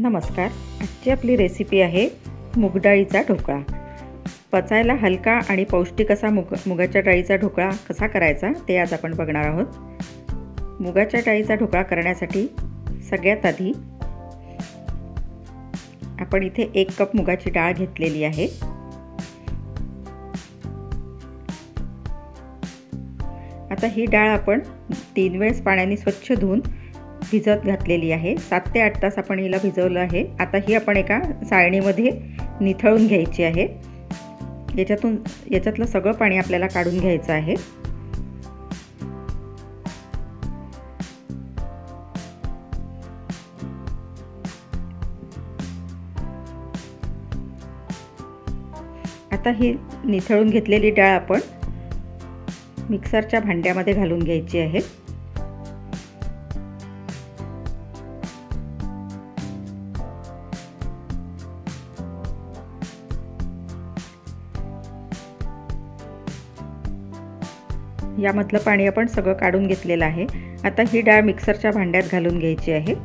नमस्कार. आजची आपली रेसिपी आहे मूग डाळीचा ढोकळा. पचायला हलका आणि पौष्टिक असा मुगाच्या डाळीचा ढोकळा कसा करायचा ते आज आपण बघणार आहोत. मुगाच्या डाळीचा ढोकळा करण्यासाठी सगळ्यात आधी आपण इथे 1 कप मुगाची डाळ घेतलेली आहे. आता ही डाळ आपण 3 वेळेस पाण्याने स्वच्छ धुवून भिजत घातलेली आहे. 7 ते 8 तास आपण हिला भिजवलं आहे. आता ही आपण एका चाळणीमध्ये निथळून घ्यायची आहे. याच्यातलं सगळं पाणी आपल्याला काढून घ्यायचं आहे. आता ही निथळून घेतलेली डाळ आपण मिक्सरच्या भांड्यामध्ये घालून घ्यायची आहे. यामधलं पाणी आपण सगळं काढून घेतलेलं आहे. आता ही डाळ मिक्सरच्या भांड्यात घालून घ्यायची आहे.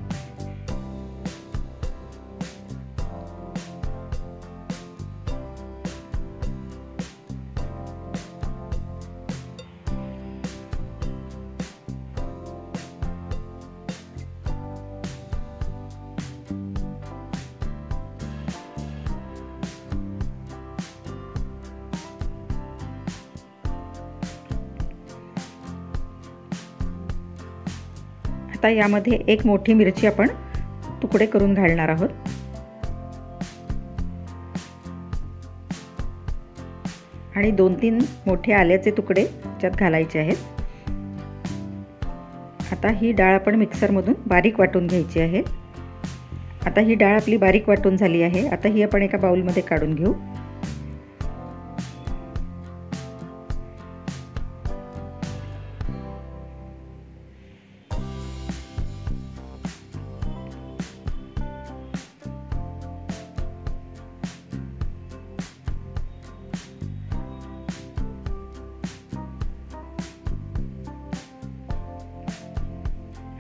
आता यामध्ये 1 मोठी मिरची आपण तुकडे करून घालणार आहोत. आणि 2-3 मोठे आल्याचे तुकडे याच्यात घालायचे आहेत. आता ही डाळ आपण मिक्सरमधून बारीक वाटून घ्यायची आहे. आता ही डाळ आपली बारीक वाटून झाली आहे. आता ही आपण एका बाउलमध्ये काढून घेऊ.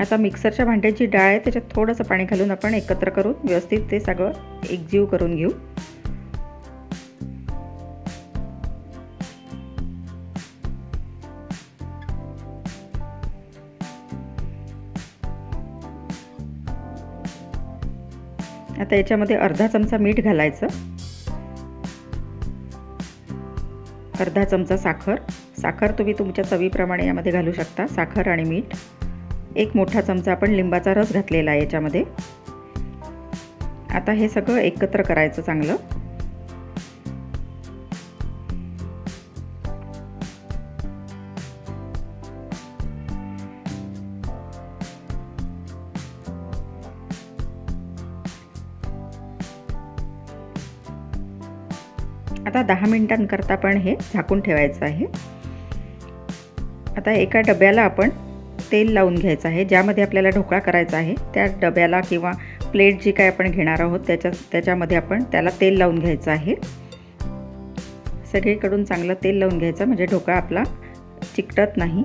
आता मिक्सरच्या भांड्याची डाळ आहे त्याच्यात थोडंसं पाणी घालून आपण एकत्र करून व्यवस्थित ते सगळं एकजीव करून घेऊ. आता याच्यामध्ये अर्धा चमचा मीठ घालायचं. अर्धा चमचा साखर तुम्ही तुमच्या चवीप्रमाणे यामध्ये घालू शकता. साखर आणि मीठ. 1 मोठा चमचा आपण लिंबाचा रस घातलेला आहे याच्यामध्ये. आता हे सगळं एकत्र करायचं चांगलं. आता 10 मिनिटांकरता आपण हे झाकून ठेवायचं आहे. आता एका डब्याला आपण तेल लावून घ्यायचं आहे. ज्यामध्ये आपल्याला ढोकळा करायचा आहे त्या डब्याला किंवा प्लेट जी काय आपण घेणार आहोत त्याच्यामध्ये आपण त्याला तेल लावून घ्यायचं आहे. सगळीकडून चांगलं तेल लावून घ्यायचं म्हणजे ढोकळा आपला चिकटत नाही.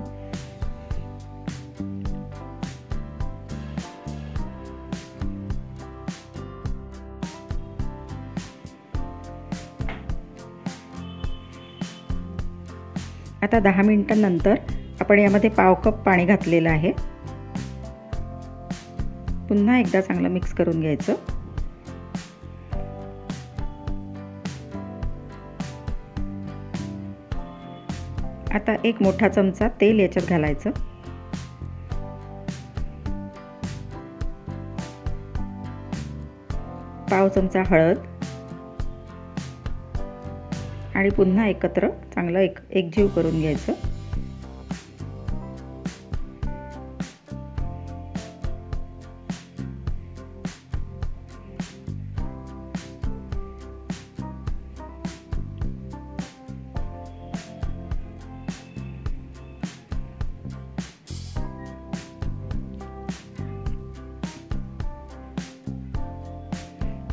आता 10 मिनिटांनंतर आपण यामध्ये पाव कप पाणी घातलेलं आहे. पुन्हा एकदा चांगलं मिक्स करून घ्यायचं. आता 1 मोठा चमचा तेल याच्यात घालायचं. पाव चमचा हळद आणि पुन्हा एकत्र चांगलं एकजीव करून घ्यायचं.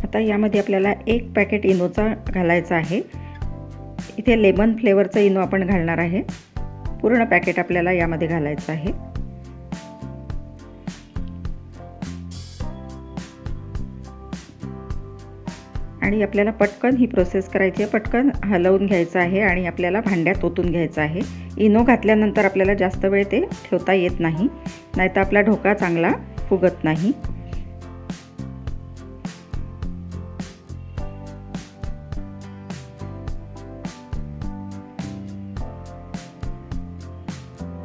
आता यामध्ये आपल्याला 1 पॅकेट इनोचा घालायचा आहे. इथे लेमन फ्लेवरचा इनो आपण घालणार आहे. पूर्ण पॅकेट आपल्याला यामध्ये घालायचं आहे. आणि आपल्याला पटकन ही प्रोसेस करायची आहे, पटकन हलवून घ्यायचं आहे आणि आपल्याला भांड्यात ओतून घ्यायचं आहे। इनो घातल्यानंतर आपल्याला जास्त वेळ ते ठेवता येत नाही, नाहीतर आपला ढोकळा चांगला फुगत नाही।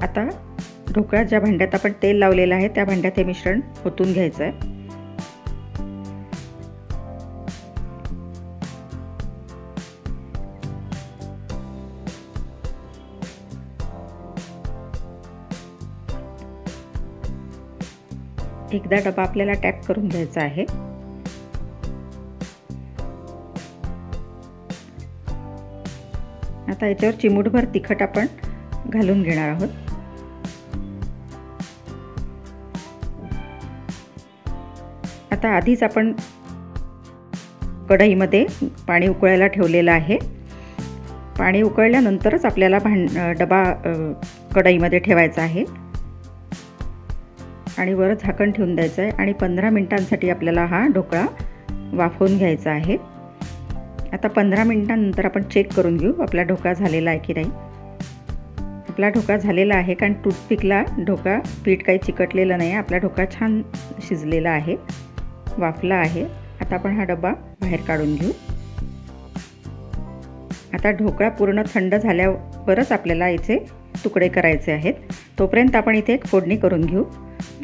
आता ढोकळा ज्या भांड्यात आपण तेल लावलेलं आहे त्या भांड्यात हे मिश्रण ओतून घ्यायचं आहे। एकदा डबा आपल्याला टॅप करून घ्यायचा आहे। आता याच्यावर चिमूटभर तिखट आपण घालून घेणार आहोत। आता आधीच आपण कढईमध्ये पाणी उकळायला ठेवलेलं आहे। पाणी उकळल्यानंतरच आपल्याला डबा कढईमध्ये ठेवायचा आहे आणि वर झाकण ठेवून द्यायचं आहे आणि 15 मिनिटांसाठी आपल्याला हा ढोकळा वाफवून घ्यायचा आहे। आता 15 मिनिटांनंतर आपण चेक करून घेऊ आपला ढोकळा झालेला आहे की नाही। आपला ढोकळा झालेला आहे, कारण टूथपिकला ढोकळा पीठ काही चिकटलेलं नाही, आपला ढोकळा छान शिजलेला आहे, वाफला आहे। आता आपण हा डबा बाहेर काढून घेऊ। आता ढोकळा पूर्ण थंड झाल्यावरच आपल्याला याचे तुकडे करायचे आहेत। तोपर्यंत आपण इथे एक फोडणी करून घेऊ।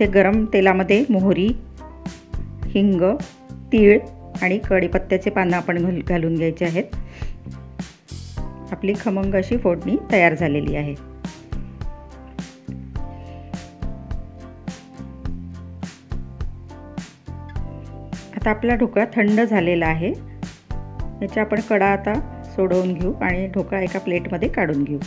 ते गरम तेलामध्ये मोहरी, हिंग, तीळ आणि कढीपत्त्याचे पानं आपण घालून घ्यायचे आहेत। आपली खमंग अशी फोडणी तयार झालेली आहे। आता आपला ढोकळा थंड झालेला आहे, याच्या आपण कडा आता सोडवून घेऊ आणि ढोकळा एका प्लेटमध्ये काढून घेऊ।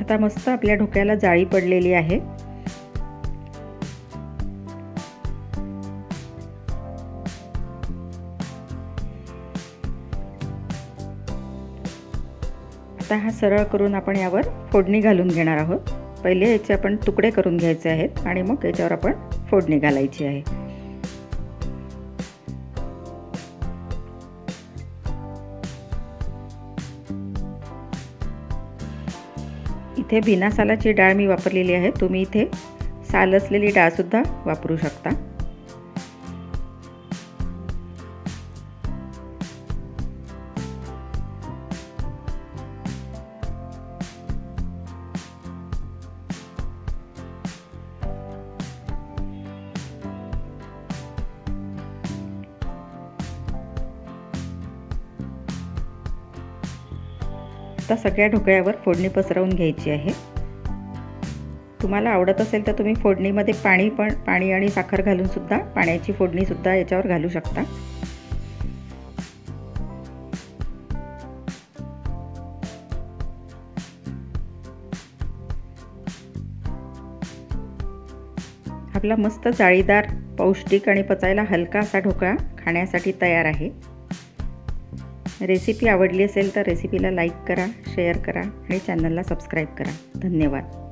आता मस्त आपल्या ढोकळ्याला जाळी पडलेली आहे। आता हा सरळ करून आपण यावर फोडणी घालून घेणार आहोत। पहिले याचे आपण तुकडे करून घ्यायचे आहेत आणि मग याच्यावर आपण फोडणी घालायची आहे। इथे बिना सालाची डाळ मी वापरलेली आहे, तुम्ही इथे साल असलेली डाळ सुद्धा वापरू शकता। आता सगळ्या ढोकळ्यावर फोडणी पसरवून घ्यायची आहे। तुम्हाला आवडत असेल तर तुम्ही फोडणीमध्ये पाणी आणि साखर घालून सुद्धा पाण्याची फोडणी सुद्धा याच्यावर घालू शकता। आपला मस्त जाळीदार, पौष्टिक आणि पचायला हलका असा ढोकळा खाण्यासाठी तयार आहे। रेसिपी आवडली असेल तर रेसिपीला लाईक करा, शेअर करा आणि चॅनलला सबस्क्राईब करा। धन्यवाद।